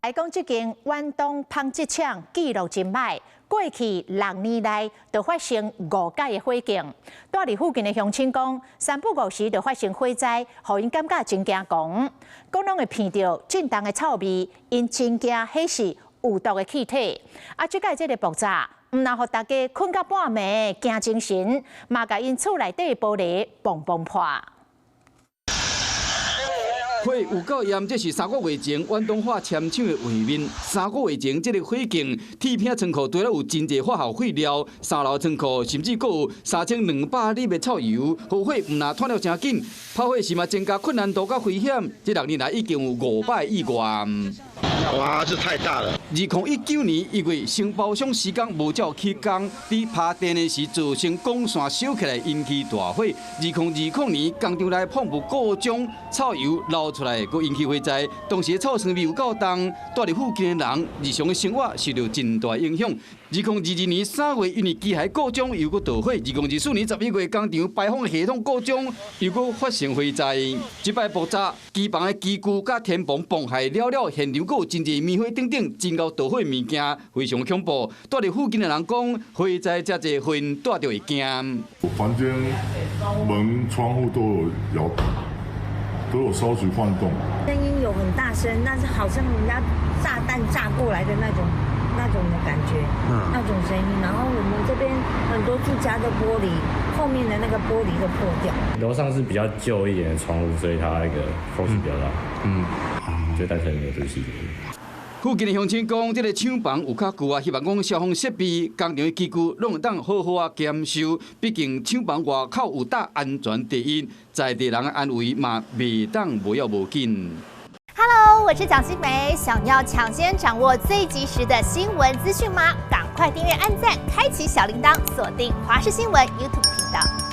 来讲，这间远东纺织厂记录真歹，过去6年内就发生5起的火警。住伫附近的乡亲讲，3不5时就发生火灾，互因感觉真惊狂。讲拢会闻到震动的臭味，因真惊迄是有毒的气体。即届这个爆炸，毋但互大家困到半暝惊精神，嘛甲因厝内底玻璃砰破。火有够严，这是3个月前远东化签厂的画面。3个月前，这个火警，铁片仓库堆了有真侪化学废料，3楼仓库甚至阁有3200粒的臭油。火毋但窜了真紧，拍火时嘛增加困难度甲危险。这6年来已经有500意外。哇，这太大了！2019年1月，承包商施工无照起工，伫拍电的时造成钢线烧起来，引起大火。2020年，工厂内放布各种臭油流出来，佮引起火灾。当时臭酸味有够重，住伫附近的人日常的生活受到真大影响。2022年3月，因为机械故障又佮导火。2024年11月，工厂排放系统故障又佮发生火灾。这摆爆炸，机房的机具甲天棚崩坏了，现场佮有真侪棉花等，真够导火物件，非常恐怖。住伫附近的人讲，火灾遮侪火因住着会惊。房间门、窗户都有稍许晃动，声音有很大声，但是好像人家炸弹炸过来的那种的感觉，那种声音。然后我们这边很多住家的玻璃，后面的那个玻璃都破掉。楼上是比较旧一点的窗户，所以它那个风势比较大，就单纯没有这个细节。附近的乡亲讲，这个厂房有较旧希望讲消防设备、工厂的机具拢会当好好检修。毕竟厂房外口有搭安全第一，在地人的安危嘛袂当无要无紧。Hello， 我是蒋欣梅，想要抢先掌握最及时的新闻资讯吗？赶快订阅、按赞、开启小铃铛，锁定华视新闻 YouTube 频道。